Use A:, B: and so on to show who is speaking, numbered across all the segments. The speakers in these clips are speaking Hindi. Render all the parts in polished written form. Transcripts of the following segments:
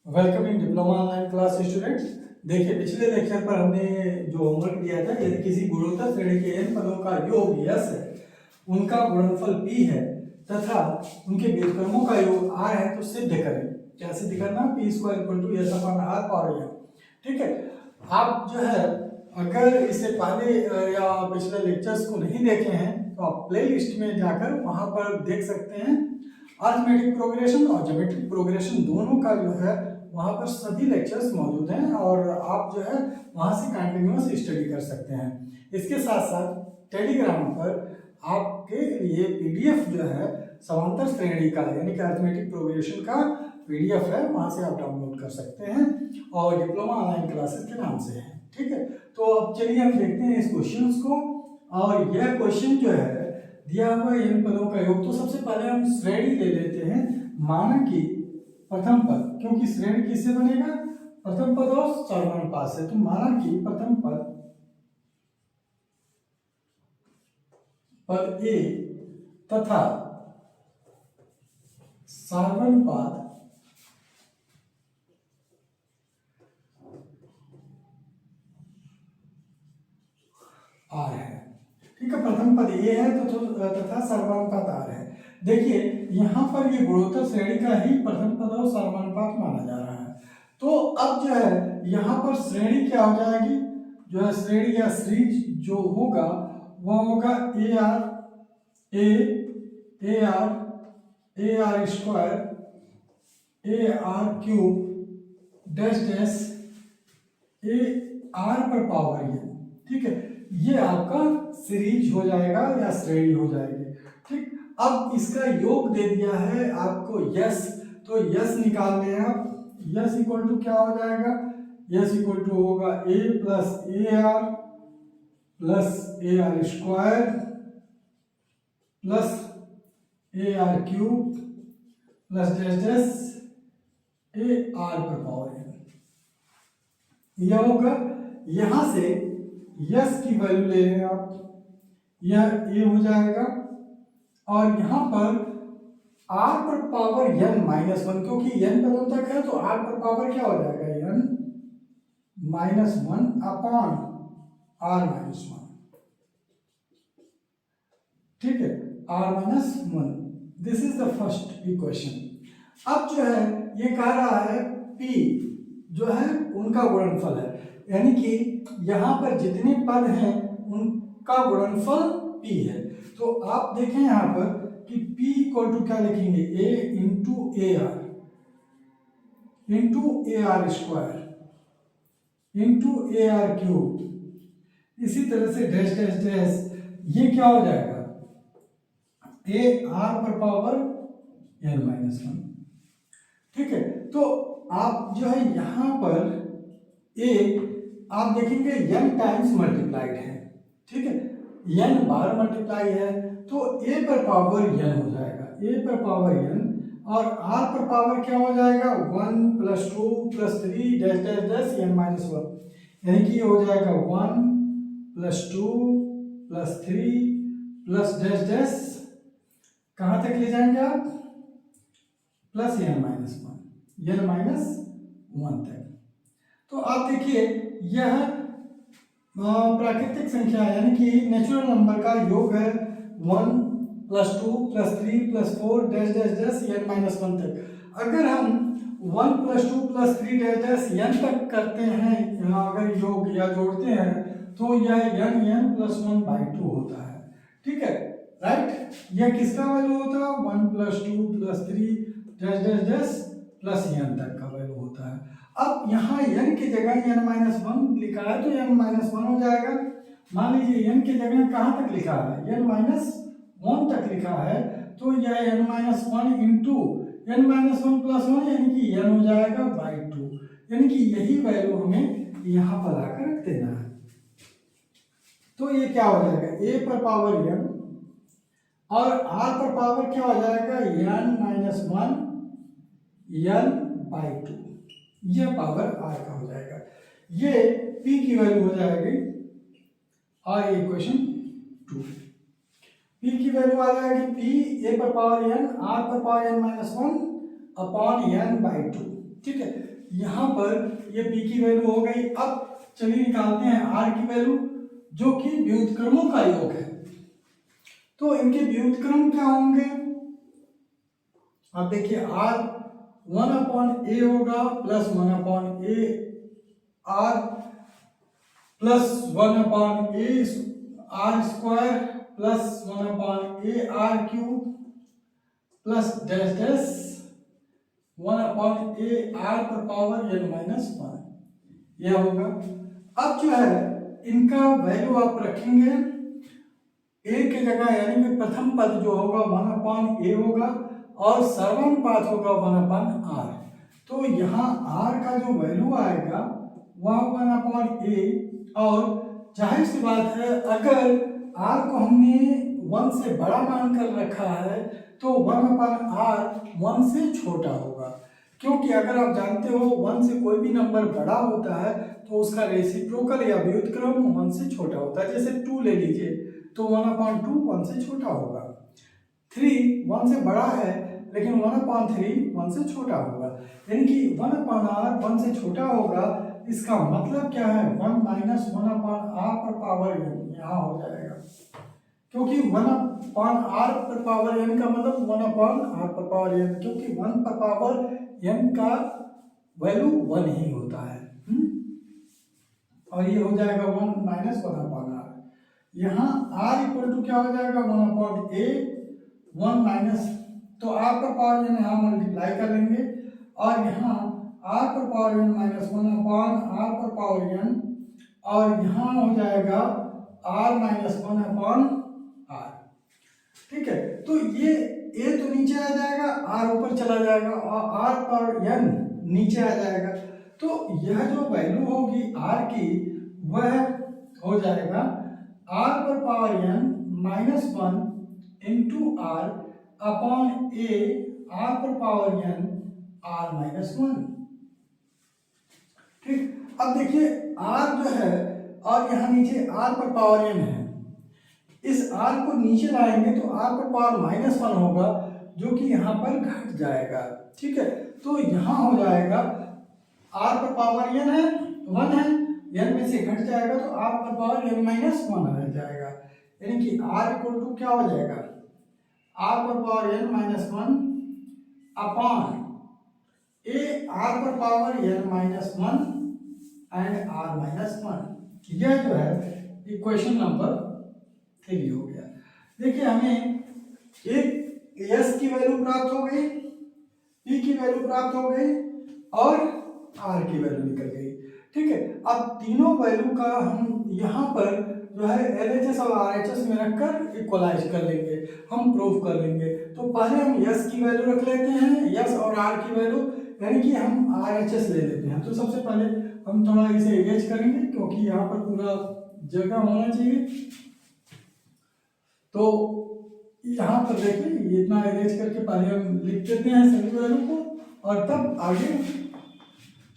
A: Welcome in diploma online class students. देखिए, पिछले लेक्चर पर हमने जो होमवर्क दिया था, यदि किसी गुणोत्तर श्रेणी के n पदों का योग यस है, उनका गुणनफल p है तथा उनके व्युत्क्रमों का योग r है तो सिद्ध करें। क्या सिद्ध करना? p square equal to s upon r power n। ठीक है, आप जो है अगर इससे पहले या पिछले लेक्चर्स को नहीं देखे हैं तो आप प्लेलिस्ट में जाकर वहां पर देख सकते हैं। अरिथमेटिक प्रोग्रेशन और ज्योमेट्रिक प्रोग्रेशन दोनों का जो है वहाँ पर सभी लेक्चर्स मौजूद हैं और आप जो है वहाँ से कंटिन्यूअस स्टडी कर सकते हैं। इसके साथ साथ टेलीग्राम पर आपके लिए पीडीएफ जो है समांतर श्रेणी का यानी कि अरिथमेटिक प्रोग्रेशन का पीडीएफ है, वहाँ से आप डाउनलोड कर सकते हैं और डिप्लोमा ऑनलाइन क्लासेस के नाम से है। ठीक है, तो अब चलिए हम देखते हैं इस क्वेश्चन को। और यह क्वेश्चन जो है दिया हुआ इन पदों का योग, तो सबसे पहले हम श्रेणी ले लेते हैं। माना कि प्रथम पद, क्योंकि श्रेणी किससे बनेगा? प्रथम पद और सर्वानुपात से। तो माना कि प्रथम पद ए तथा सर्वानुपात आर है। ठीक है, प्रथम पद ए है तो तथा सर्वानुपात आर है। देखिए यहाँ पर ये गुणोत्तर श्रेणी का ही प्रथम पद और सर्वानुपात माना जा रहा है। तो अब जो है यहाँ पर श्रेणी क्या हो जाएगी? जो है श्रेणी या सीरीज जो होगा वह होगा ए r square A R cube dash dash A R पर पावर n। ठीक है, ये आपका सीरीज हो जाएगा या श्रेणी हो जाएगी। ठीक, अब इसका योग दे दिया है आपको यस, तो यस निकाल लें आप। यस इक्वल टू क्या हो जाएगा? यस इक्वल टू होगा a plus A r square plus A R cube plus dash dash A R पर पावर n। यह होगा, यहां से यस की वैल्यू ले लें आप, यह ए हो जाएगा और यहां पर आर पर पावर n माइनस वन, क्योंकि n पदों तक है तो आर पर पावर क्या हो जाएगा? n minus one upon R minus one. ठीक है, R minus one, this is the first equation. अब जो है ये कह रहा है p जो है उनका गुणनफल है, यानी कि यहाँ पर जितने पद हैं उनका गुणनफल p है। तो आप देखें यहाँ पर कि p इक्वल टू क्या लिखेंगे? a into A r square into A R cube. इसी तरह से डैश डैश डैश, ये क्या हो जाएगा? ए आर पर पावर n माइनस वन। ठीक है, तो आप जो है यहाँ पर a आप देखेंगे n टाइम्स मल्टीप्लाइड है। ठीक है, n बार मल्टीप्लाई है तो a पर पावर n हो जाएगा, a पर पावर n और r पर पावर क्या हो जाएगा? 1 plus 2 plus 3 dash dash dash n minus one, यानी कि ये हो जाएगा 1 plus 2 plus 3 plus dash dash, कहाँ तक ले जाएंगे आप? प्लस n माइनस वन तक। तो आप देखिए यह प्राकृतिक संख्या यानी कि नेचुरल नंबर का योग है 1 plus 2 plus 3 plus 4 dash dash dash n minus one तक। अगर हम 1 plus 2 plus 3 dash dash n तक करते हैं, अगर योग या जोड़ते हैं तो यह n plus one by two होता है। ठीक है, राइट, यह किसका वैल्यू होता है? 1 plus 2 plus 3 dash dash dash plus n तक का वैल्यू होता है। अब यहाँ n की जगह n माइनस वन लिखा है तो n माइनस वन हो जाएगा। मान लीजिए n की जगह कहाँ तक लिखा है? n माइनस वन तक लिखा है, तो यह n minus one into n minus one plus one यानी कि n हो जाएगा बाई टू, यानी कि यही वैल्यू हमें यहाँ पर आकर रख देना है। तो ये क्या हो जाएगा? a पर पावर n और r पर पावर क्या हो जाएगा? n minus one n by two, यह पावर r का हो जाएगा। ये p की वैल्यू हो जाएगी और इक्वेशन 2। p की वैल्यू आ जाएगी p a पर पावर n r पर power n minus one upon n by two. ठीक है, यहाँ पर ये p की वैल्यू हो गई। अब चलिए निकालते हैं r की वैल्यू, जो कि व्युत्क्रमों का योग है। तो इनके व्युत्क्रम क्या होंगे? अब देखिए r 1/a होगा plus 1/a r plus 1/a r square plus 1/a r cube plus dash dash 1/a r पर पावर n माइनस 1, यह होगा। अब जो है इनका वैल्यू आप रखेंगे a की जगह, यानी कि प्रथम पद जो होगा 1/a होगा और सर्वानुपात होगा 1/r। तो यहाँ r का जो वैल्यू आएगा वह 1/a, और जाहिर सी बात है अगर r को हमने 1 से बड़ा मानकर रखा है तो 1/r 1 से छोटा होगा, क्योंकि अगर आप जानते हो 1 से कोई भी नंबर बड़ा होता है तो उसका रेसिप्रोकल या व्युत्क्रम 1 से छोटा होता है। जैसे 2 ले लीजिए तो 1/2 1 से छोटा होगा। 3 1 से बड़ा है लेकिन 1/3 1 से छोटा होगा, यानी कि 1/r 1 से छोटा होगा। इसका मतलब क्या है? 1 माइनस 1/r पर पावर n यहाँ हो जाएगा, क्योंकि 1/r पर पावर n का मतलब 1/r पर पावर n, क्योंकि 1 पर पावर n का वैल्यू 1 ही होता है। और ये हो जाएगा 1 माइनस 1/r। यहाँ r इक्वल टू क्या हो जाएगा? 1/a 1 माइनस, तो r पर पावर n यहाँ मल्टीप्लाई कर लेंगे, और यहाँ r पर पावर n माइनस 1/r पर पावर n, और यहाँ हो जाएगा r माइनस 1/r। ठीक है, तो ये a तो नीचे आ जाएगा, r ऊपर चला जाएगा और r पर n नीचे आ जाएगा। तो यह जो वैल्यू होगी r की वह हो जाएगा r पर power n minus 1 into r upon a r पर पावर n r माइनस 1। ठीक, अब देखिए r जो है और यहाँ नीचे r पर पावर n है, इस r को नीचे लाएंगे तो r पर पावर माइनस 1 होगा, जो कि यहाँ पर घट जाएगा। ठीक है, तो यहाँ हो जाएगा r पर पावर n है 1 है, n में से घट जाएगा तो r पर पावर n माइनस 1 रह जाएगा, यानी कि r इक्वल टू क्या हो जाएगा? r पर power n minus 1 upon a r पर power n minus 1 and r minus 1। यह जो है इक्वेशन नंबर 3 हो गया। देखिए हमें एक s की वैल्यू प्राप्त हो गई, p की वैल्यू प्राप्त हो गई और r की वैल्यू निकल गई। ठीक है, अब तीनों वैल्यू का हम यहाँ पर जो है LHS और RHS में रखकर इक्वलाइज कर लेंगे, हम प्रूफ कर लेंगे। तो पहले हम s की वैल्यू रख लेते हैं, s और r की वैल्यू, यानी कि हम RHS ले लेते हैं। तो सबसे पहले हम थोड़ा इसे इरेज करेंगे क्योंकि यहाँ पर पूरा जगह होना चाहिए। तो यहाँ पर देखिए इतना इरेज करके पहले हम लिख देते हैं सभी वैल्यू को और तब आगे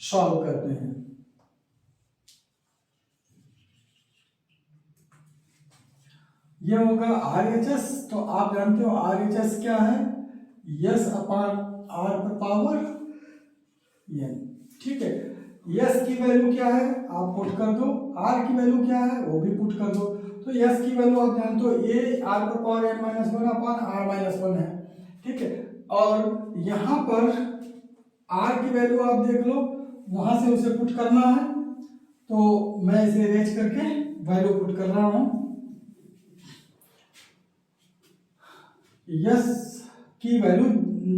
A: सॉल्व करते हैं। ये होगा RHS, तो आप जानते हो RHS क्या है? यस अपान r पर पावर n। ठीक है, यस की वैल्यू क्या है आप पुट कर दो, r की वैल्यू क्या है वो भी पुट कर दो। तो यस की वैल्यू आप जानते हो a r पर पावर n माइनस 1 अपान r माइनस 1 है। ठीक है, और यहाँ पर r की वैल्यू आप देख लो, वहां से उसे पुट करना है, तो मैं इसे अरेंज करके वैल्यू पुट कर रहा हूं। यस की वैल्यू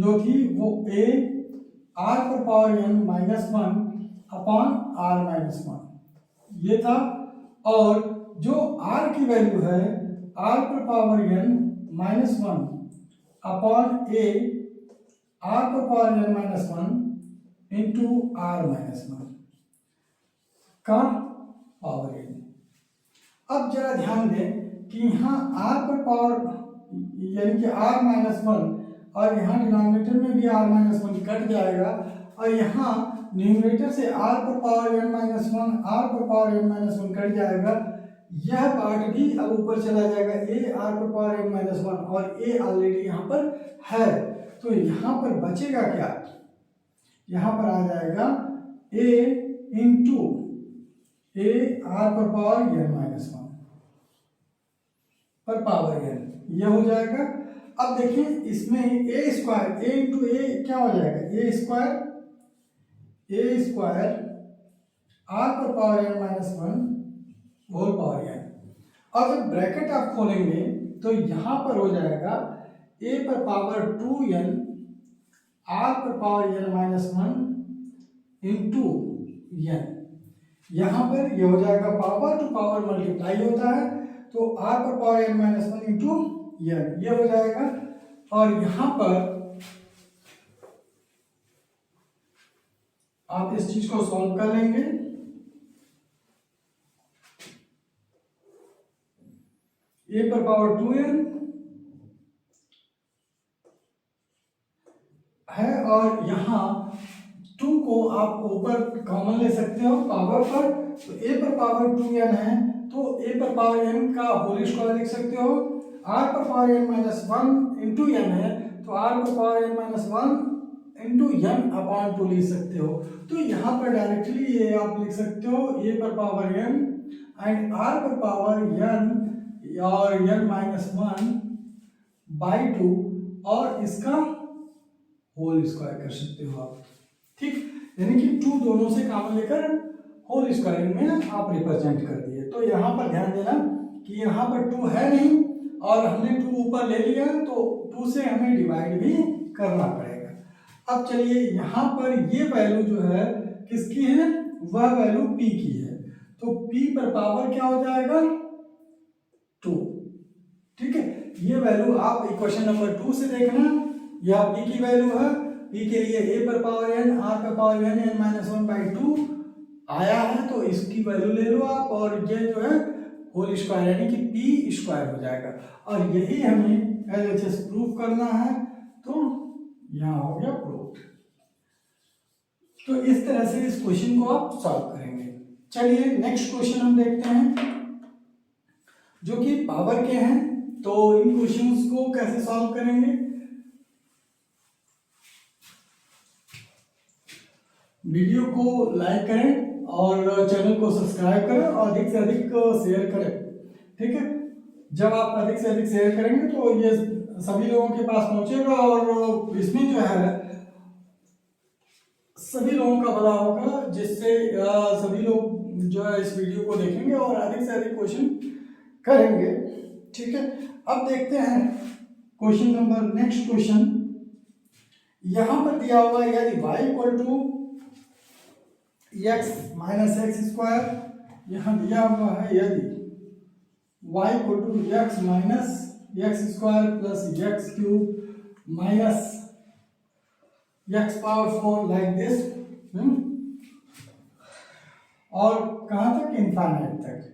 A: जो थी वो a r पर power n minus 1 upon r minus 1 ये था, और जो r की वैल्यू है r पर power n minus 1 upon a r पर power n minus 1 into r minus 1 का पावर n। अब जरा ध्यान दें कि यहाँ r पर पावर यानी कि r माइनस 1 और यहाँ डिनोमिनेटर में भी r माइनस 1 कट जाएगा, और यहाँ न्यूमरेटर से r पर पावर n माइनस 1 r पर पावर n माइनस 1 कट जाएगा। यह पार्ट भी अब ऊपर चला जाएगा, a r पर पावर n माइनस 1 और a ऑलरेडी यहाँ पर है, तो यहाँ पर बचेगा क्या? यहाँ पर आ जाएगा ए इंटू ए आर पर पावर एन माइनस वन पर पावर एन, ये हो जाएगा। अब देखिए इसमें ए स्क्वायर, ए इंटू ए क्या हो जाएगा, ए स्क्वायर आर पर power N minus one whole power N. और जब ब्रैकेट आप खोलेंगे तो यहां पर हो जाएगा ए पर पावर 2n आर पर power N minus one into N. यहां पर ये हो जाएगा पावर टू पावर मल्टीप्लाई होता है, तो आर पर power N minus one into N, ये हो जाएगा। और यहां पर आप इस चीज को सॉल्व कर लेंगे, ए पर पावर 2n है और यहाँ 2 को आप ऊपर कॉमन ले सकते हो पावर पर, तो a पर पावर 2n है तो a पर पावर n का होल स्क्वायर लिख सकते हो। r पर power n minus one into N है तो r पर power n minus one into N upon 2 लिख सकते हो। तो यहाँ पर डायरेक्टली ये आप लिख सकते हो a पर पावर n एंड r पर पावर n और n माइनस वन बाई 2 और इसका होल स्क्वायर कर सकते हो आप, ठीक। यानी कि 2 दोनों से कॉमन लेकर होल स्क्वायर में आप रिप्रेजेंट कर दिए। तो यहाँ पर ध्यान देना कि यहाँ पर 2 है नहीं और हमने 2 ऊपर ले लिया तो 2 से हमें डिवाइड भी करना पड़ेगा। अब चलिए यहाँ पर ये वैल्यू जो है किसकी है, वह वैल्यू p की है, तो p पर पावर क्या हो जाएगा 2, ठीक है। ये वैल्यू आप इक्वेशन नंबर 2 से देखना, यह p की वैल्यू है। p के लिए a पर पावर n r पर power n n minus one by 2 आया है तो इसकी वैल्यू ले लो आप, और ये जो है होल स्क्वायर यानी कि p स्क्वायर हो जाएगा। और यही हमें LHS प्रूफ करना है, तो यहाँ हो गया प्रूफ। तो इस तरह से इस क्वेश्चन को आप सॉल्व करेंगे। चलिए नेक्स्ट क्वेश्चन हम देखते हैं जो कि पावर के हैं। तो इन क्वेश्चंस को कैसे सॉल्व करेंगे, वीडियो को लाइक करें और चैनल को सब्सक्राइब करें और अधिक से अधिक शेयर करें, ठीक है। जब आप अधिक से अधिक शेयर करेंगे तो ये सभी लोगों के पास पहुंचेगा और इसमें जो है सभी लोगों का भला होगा, जिससे सभी लोग जो है इस वीडियो को देखेंगे और अधिक से अधिक क्वेश्चन करेंगे, ठीक है। अब देखते हैं क्वेश्चन नंबर, नेक्स्ट क्वेश्चन यहां पर दिया हुआ है यदि y equal to x minus x square, यहां दिया हुआ है यदि y equal to x minus x square plus x cube minus x power 4 like this, और कहां तक, इनफाइनाइट तक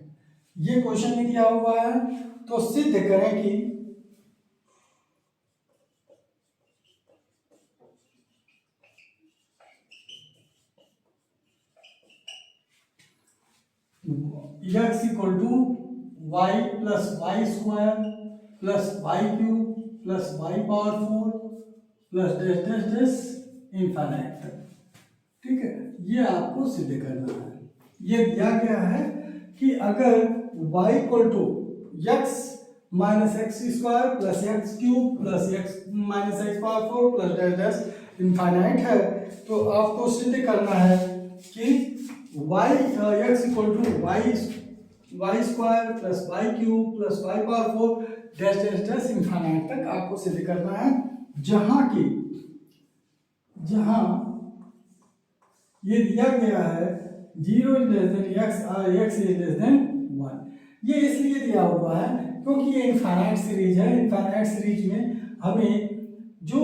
A: ये क्वेश्चन में दिया हुआ है। तो सिद्ध करें कि x equal to y plus y square plus y cube plus y power 4 plus dash dash dash infinite तक, ठीक है। ये आपको सिद्ध करना है। ये दिया गया है कि अगर y equal to x minus x square plus x cube plus x minus x power 4 plus dash dash infinite है, तो आपको सिद्ध करना है कि y x equal to y square plus y cube plus y power 4 dash dash dash infinite तक आपको सिद्ध करना है, जहां ये दिया गया है 0 इज लेस देन x और x इज लेस देन 1। ये इसलिए दिया हुआ है क्योंकि ये इनफाइनाइट सीरीज है। इनफाइनाइट सीरीज में हमें जो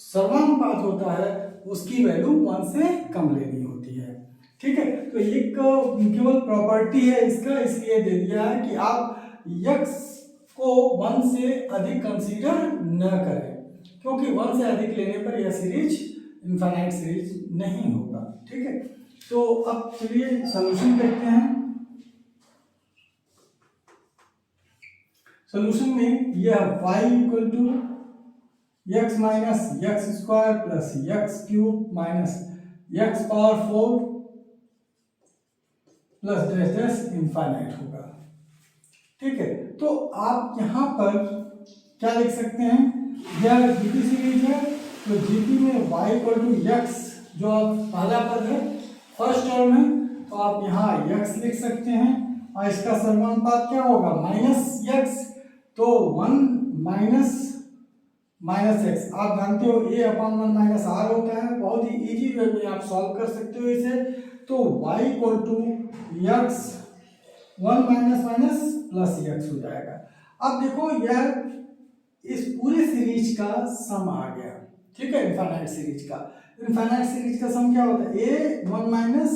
A: सर्वानुपात होता है उसकी वैल्यू 1 से कम लेनी होती है, ठीक है। तो एक केवल प्रॉपर्टी है इसका, इसलिए दे दिया है कि आप x को 1 से अधिक कंसीडर न करें, क्योंकि 1 से अधिक लेने पर यह सीरीज इनफाइनाइट सीरीज नहीं होगा, ठीक है। तो अब चलिए सॉल्यूशन देखते हैं। सॉल्यूशन में यह y equal to x minus x square plus x cube minus x power 4 plus dash dash infinite होगा। ठीक है, तो आप यहाँ पर क्या लिख सकते हैं, यह जीपी सीरीज है, तो जीपी में y इक्वल टू एक्स, जो आप पहला पद है फर्स्ट टर्म है, तो आप यहाँ x लिख सकते हैं, और इसका समानुपात क्या होगा, माइनस एक्स, तो 1 माइनस माइनस एक्स, आप जानते हो a अपॉन 1 माइनस आर होता है, बहुत ही इजी वे में आप सॉल्व कर सकते हो इसे, तो y equal to x 1 minus minus plus x हो जाएगा। अब देखो यह इस पूरे सीरीज का सम आ गया, ठीक है, इनफाइनाइट सीरीज का। इनफाइनाइट सीरीज का सम क्या होता है, a 1 माइनस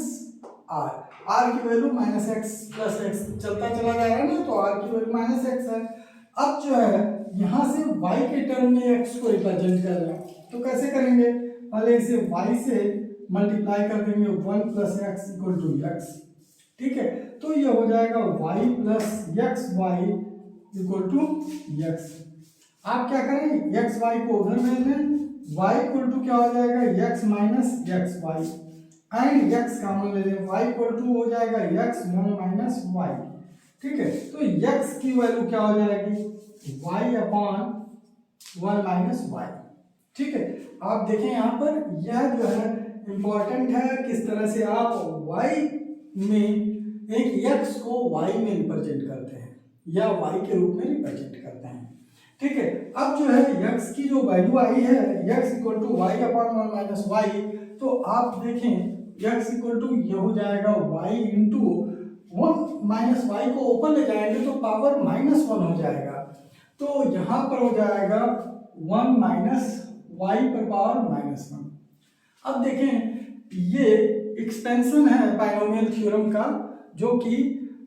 A: आर की value minus x plus x चलता चला जा रहा है ना, तो आर की वैल्यू माइनस एक्स है। अब जो है यहाँ से y के टर्म में x को रिप्रेजेंट कर रहे हैं, तो कैसे करेंगे, पहले इसे y से मल्टीप्लाई कर देंगे, 1 plus x equal to x, ठीक है, तो ये हो जाएगा y plus x y equal to x. आप क्या करें, एक्स वाई को उधर भेज दें, y इक्वल टू क्या हो जाएगा, x minus x y, and x common ले लें, y इक्वल टू हो जाएगा x 1 माइनस वाई, ठीक है, तो x की वैल्यू क्या हो जाएगी, y अपॉन 1 माइनस वाई, ठीक है। आप देखें यहाँ पर यह जो है इंपॉर्टेंट है, किस तरह से आप y में एक x को y में रिप्रेजेंट करते हैं या y के रूप में रिप्रेजेंट करते हैं, ठीक है। अब जो है x की जो वैल्यू आई है, x equal to y upon 1 minus y, तो आप देखें x इक्वल टू ये हो जाएगा y इंटू 1 माइनस वाई को ऊपर ले जाएंगे तो पावर -1 हो जाएगा, तो यहाँ पर हो जाएगा 1 माइनस वाई पर पावर -1। अब देखें ये एक्सपेंशन है बाइनोमियल थ्योरम का, जो कि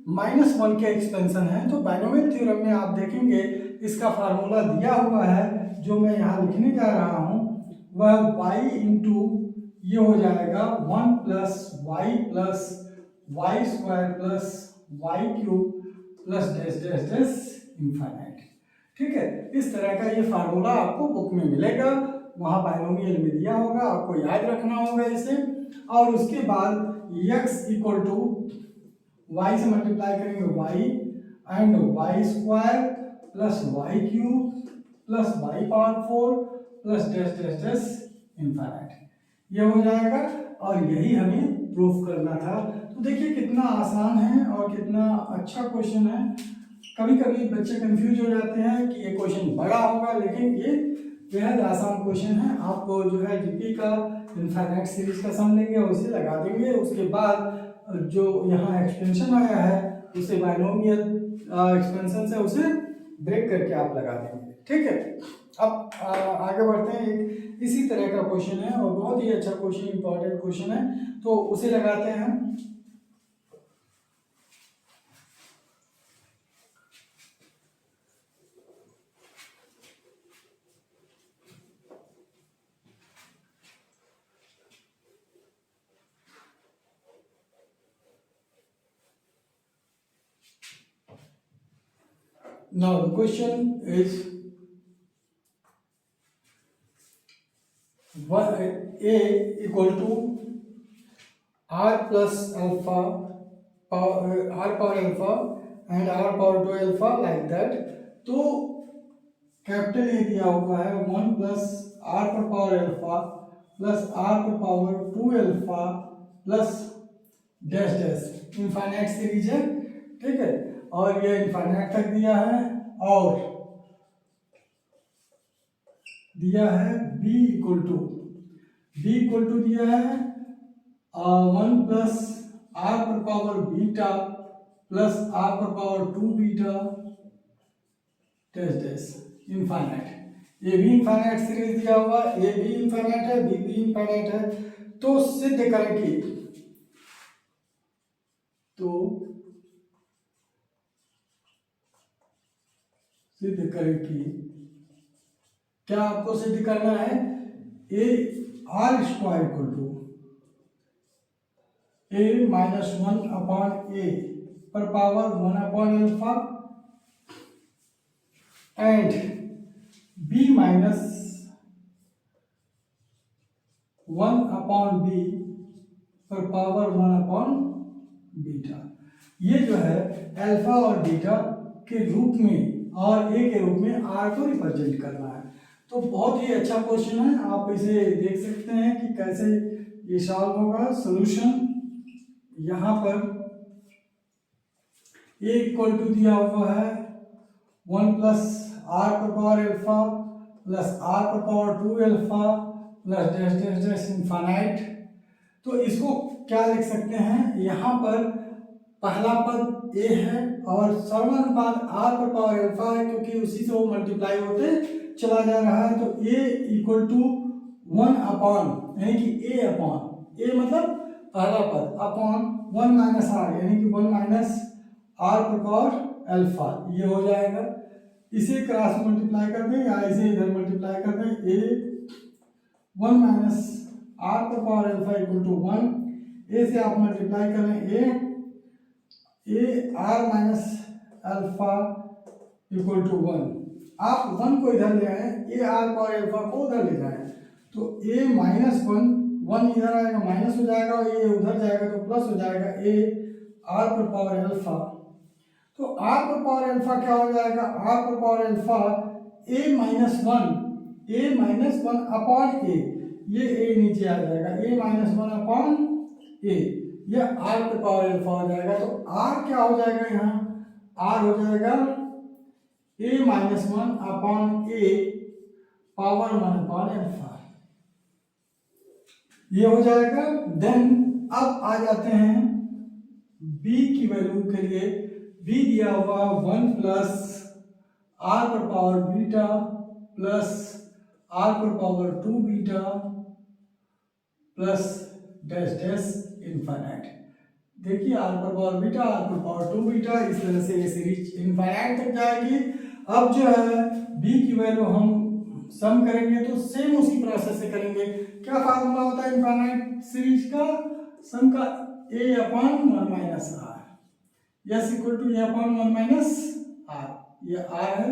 A: -1 के एक्सपेंशन है, तो बाइनोमियल थ्योरम में आप देखेंगे इसका फार्मूला दिया हुआ है, जो मैं यहाँ लिखने जा रहा हूँ, वह y इंटू ये हो जाएगा 1 plus y square plus y cube plus dash dash dash infinite, ठीक है। इस तरह का ये फार्मूला आपको बुक में मिलेगा, वहाँ बाइनोमियल में दिया होगा, आपको याद रखना होगा इसे, और उसके बाद x इक्वल टू वाई से मल्टीप्लाई करेंगे y and y square plus y cube plus y power 4 plus dash dash dash infinite, ये हो जाएगा, और यही हमें प्रूफ करना था। तो देखिए कितना आसान है और कितना अच्छा क्वेश्चन है। कभी कभी बच्चे कंफ्यूज हो जाते हैं कि ये क्वेश्चन बड़ा होगा, लेकिन ये बेहद आसान क्वेश्चन है। आपको जो है जीपी का इनफाइनाइट सीरीज का सम लेंगे, उसे लगा देंगे, उसके बाद जो यहाँ एक्सपेंशन आया है उसे बाइनोमियल एक्सपेंशन से उसे ब्रेक करके आप लगा देंगे, ठीक है। अब आगे बढ़ते हैं, एक इसी तरह का क्वेश्चन है और बहुत ही अच्छा क्वेश्चन, इंपॉर्टेंट क्वेश्चन है, तो उसे लगाते हैं। Now the question is a equal to r plus alpha r power alpha and r power 2 alpha like that। तो कैपिटल ए दिया हुआ है 1 प्लस आर पर पावर अल्फा प्लस आर पर power 2 alpha plus dash dash infinite series है, ठीक है, और ये इनफाइनाइट तक दिया है, और दिया है b इक्वल टू दिया है 1 प्लस आर पर पावर बीटा प्लस आर पर power 2 beta dash dash infinite. ये भी इनफाइनाइट सीरीज दिया हुआ, ए भी इनफाइनाइट है, बी भी इनफाइनाइट है, तो सिद्ध करें कि क्या आपको सिद्ध करना है, a r square equal to a minus 1 upon a पर power 1 upon alpha and b minus 1 upon b पर पावर 1/बीटा। ये जो है अल्फा और बीटा के रूप में और ए के रूप में आर को रिप्रेजेंट करना है। तो बहुत ही अच्छा क्वेश्चन है, आप इसे देख सकते हैं कि कैसे ये सॉल्व होगा। सॉल्यूशन यहाँ पर ए इक्वल टू दिया हुआ है 1 प्लस आर पर पावर अल्फा प्लस आर पर power 2 alpha plus dash dash dash infinite. तो इसको क्या लिख सकते हैं, यहाँ पर पहला पद ए है और समानुपात आर पर पावर अल्फा है, क्योंकि उसी से वो मल्टीप्लाई होते चला जा रहा है। तो ए इक्वल टू 1 अपॉन यानी कि ए अपॉन ए मतलब पहला पद अपॉन 1 माइनस आर यानी कि 1 माइनस आर पर पावर अल्फा, ये हो जाएगा। इसे क्रॉस मल्टीप्लाई कर दें या इसे इधर मल्टीप्लाई कर दें, ए 1 माइनस आर पर power alpha equal to 1। A से आप मल्टीप्लाई करें a r minus alpha equal to 1। आप 1 को इधर ले आए, ए आर पावर अल्फा को उधर ले जाए, तो ए माइनस 1 इधर आएगा माइनस हो जाएगा और ए उधर जाएगा तो प्लस हो जाएगा ए आर पर पावर अल्फा। तो आर पर पावर अल्फा क्या हो जाएगा, आर पर पावर अल्फा ए माइनस वन अपॉन ए, ये ए नीचे आ जाएगा, ए माइनस 1 अपॉन ए, यह आर पर पावर अल्फा हो जाएगा। तो आर क्या हो जाएगा, यहाँ आर हो जाएगा ए माइनस 1 अपॉन ए पावर 1 अपॉन अल्फा, ये हो जाएगा। देन अब आ जाते हैं बी की वैल्यू के लिए। बी दिया हुआ 1 प्लस आर पर पावर बीटा प्लस आर पर power 2 beta plus dash dash infinite. देखिए आर पर पावर बीटा आर पर पावर 2 बीटा, इस तरह से ये सीरीज इनफाइनाइट तक जाएगी। अब जो है बी की वैल्यू हम सम करेंगे तो सेम उसी प्रोसेस से करेंगे। क्या फार्मूला होता है इनफाइनाइट सीरीज का, सम का a upon 1 minus r, S equal to a upon 1 minus r, ये आर है,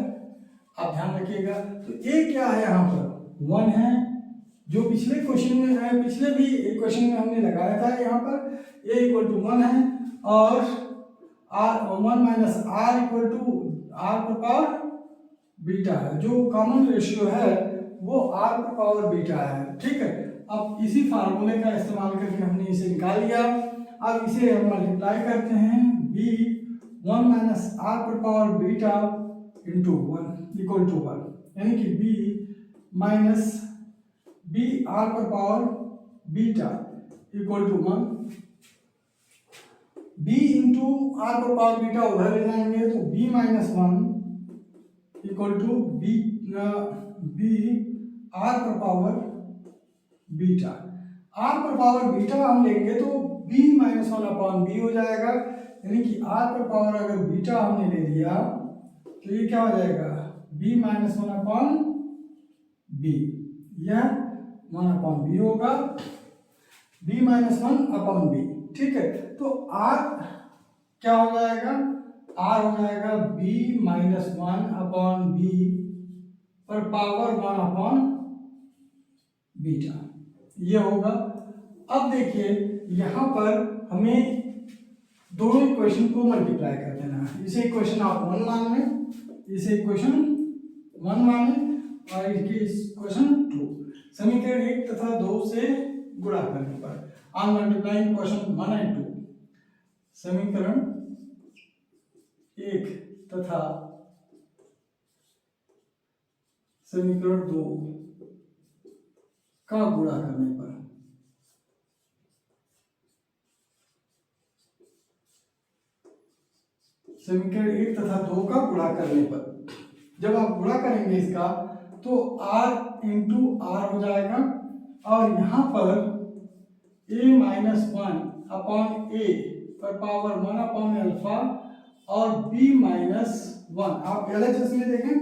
A: आप ध्यान रखिएगा। तो ए क्या है, यहाँ पर 1 है, जो पिछले क्वेश्चन में है, पिछले भी एक क्वेश्चन में हमने लगाया था, यहाँ पर ए इक्वल टू 1 है और r 1 minus r equal to r पर पावर बीटा है, जो कॉमन रेशियो है वो आर पर पावर बीटा है, ठीक है। अब इसी फार्मूले का इस्तेमाल करके हमने इसे निकाल लिया। अब इसे हम मल्टीप्लाई करते हैं, बी 1 माइनस आर पर power beta into 1 equal to 1, यानी कि बी माइनस बी आर पर power beta equal to 1। B into r पर पावर बीटा उधर ले जाएंगे तो b minus 1 equal to b r पर पावर बीटा। आर पर पावर बीटा हम लेंगे तो b माइनस 1 अपॉन बी हो जाएगा, यानी कि आर पर पावर अगर बीटा हमने ले लिया तो ये क्या हो जाएगा, b माइनस 1 अपॉन बी, यह 1 अपॉन बी होगा, b माइनस 1 अपॉन बी, ठीक है। तो r क्या हो जाएगा, r हो जाएगा b माइनस 1 अपॉन बी पर पावर 1 अपॉन बीटा, ये होगा। अब देखिए यहाँ पर हमें दोनों इक्वेशन को मल्टीप्लाई कर देना है। इसे इक्वेशन आप 1 मान लें, इसे इक्वेशन 1 मान लें और इसकी इक्वेशन 2। समीकरण 1 तथा 2 से गुणा करने पर ऑन मल्टीप्लाइंग इक्वेशन 1 एंड 2, समीकरण 1 तथा समीकरण 2 का गुणा करने पर समीकरण 1 तथा 2 का गुणा करने पर जब आप गुणा करेंगे इसका तो r इंटू आर हो जाएगा और यहाँ पर a माइनस 1 अपॉन ए पर पावर 1 अपॉन अल्फा और b माइनस 1, आप LHS में देखें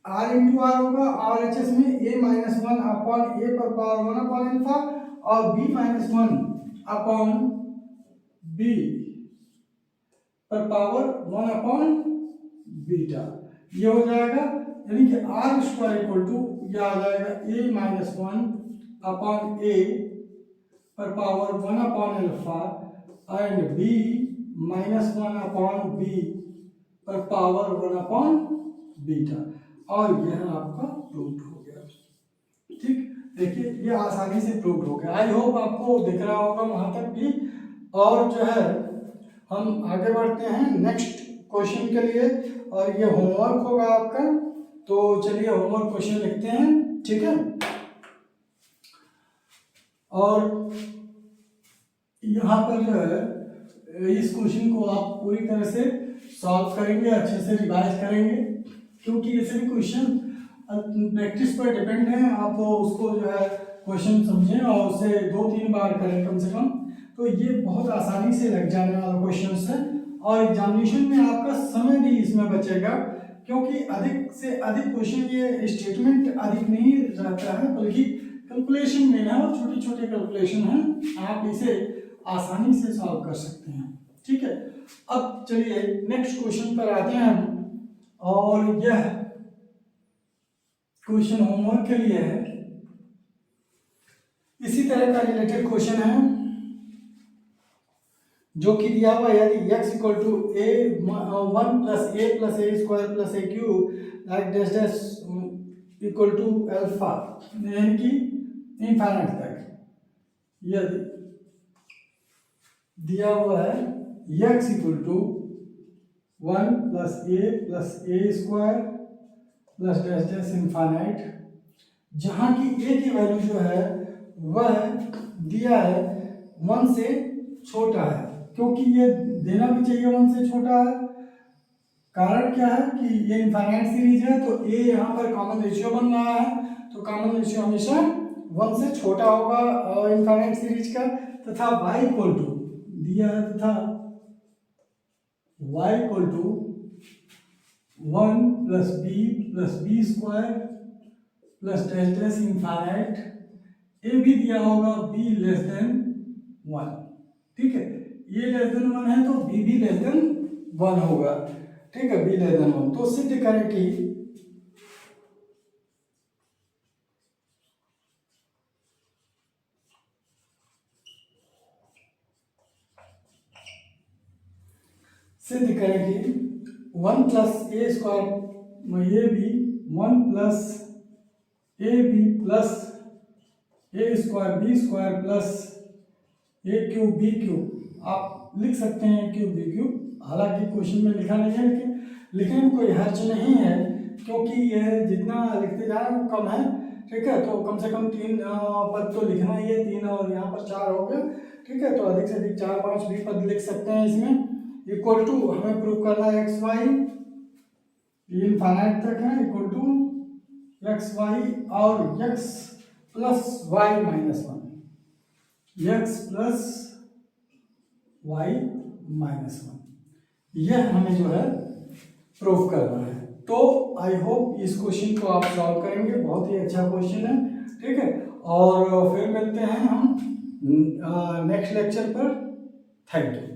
A: r इंटू आर होगा, RHS में a माइनस 1 अपॉन ए पर पावर 1 अपॉन अल्फा और b माइनस 1 अपॉन b पर पावर 1 अपॉन बीटा, ये हो जाएगा। यानी कि आर स्क्वायर इक्वल टू यह आ जाएगा a माइनस 1 अपॉन ए पर power 1 upon alpha and b minus 1 upon b पर पावर 1 अपॉन बीटा, और यह आपका प्रूव्ड हो गया। ठीक, देखिए ये आसानी से प्रूव्ड हो गया। आई होप आपको दिख रहा होगा वहां तक भी। और जो है हम आगे बढ़ते हैं नेक्स्ट क्वेश्चन के लिए, और ये होमवर्क होगा आपका। तो चलिए होमवर्क क्वेश्चन लिखते हैं, ठीक है। और यहाँ पर जो है इस क्वेश्चन को आप पूरी तरह से सॉल्व करेंगे, अच्छे से रिवाइज करेंगे, क्योंकि ये सभी क्वेश्चन प्रैक्टिस पर डिपेंड है। आप उसको जो है क्वेश्चन समझें और उसे 2-3 बार करें कम से कम, तो ये बहुत आसानी से लग जाने वाला क्वेश्चन है। और एग्जामिनेशन में आपका समय भी इसमें बचेगा, क्योंकि अधिक से अधिक क्वेश्चन, ये स्टेटमेंट अधिक नहीं रहता है बल्कि कैलकुलेशन में है, और छोटे छोटे कैलकुलेशन हैं, आप इसे आसानी से सॉल्व कर सकते हैं। ठीक है, अब चलिए नेक्स्ट क्वेश्चन पर आते हैं हम, और यह क्वेश्चन होमवर्क के लिए है। इसी तरह का रिलेटेड क्वेश्चन है जो कि दिया हुआ है, यदि x equal to a 1 plus a plus a square plus a cube like dash dash equal to alpha, यानी कि इनफाइनाइट तक, यदि दिया हुआ है x equal to 1 plus a square plus dash dash infinite, जहाँ की a की वैल्यू जो है वह दिया है 1 से छोटा है, क्योंकि ये देना भी चाहिए 1 से छोटा है। कारण क्या है कि ये इनफाइनाइट सीरीज है, तो a यहाँ पर कॉमन रेशियो बन रहा है, तो कॉमन रेशियो हमेशा 1 से छोटा होगा इनफाइनाइट सीरीज का। तथा y इक्वल टू दिया है, तथा y equal to 1 plus b square plus dash dash infinite, a भी दिया होगा b लेस देन 1। ठीक है, ये लेस देन 1 है तो b भी लेस देन 1 होगा। ठीक है, b लेस देन 1, तो सिद्ध करें कि सिद्ध करें कि 1 प्लस a स्क्वायर ये भी 1 plus a b plus a square b square plus a cube b cube, आप लिख सकते हैं क्यूब b क्यूब। हालांकि क्वेश्चन में लिखा नहीं है, लेकिन लिखने में कोई हर्ज नहीं है, क्योंकि यह जितना लिखते जा रहे हैं वो कम है। ठीक है, तो कम से कम 3 पद तो लिखना ही है, 3 और यहाँ पर 4 हो गया। ठीक है, तो अधिक से अधिक 4-5 भी पद लिख सकते हैं इसमें। इक्वल टू हमें प्रूव करना है एक्स वाई, इनफाइनाइट तक है, इक्वल टू एक्स वाई और x plus y minus 1, x plus y minus 1, यह हमें जो है प्रूव करना है। तो आई होप इस क्वेश्चन को आप सॉल्व करेंगे, बहुत ही अच्छा क्वेश्चन है। ठीक है, और फिर मिलते हैं हम नेक्स्ट लेक्चर पर। Thank you.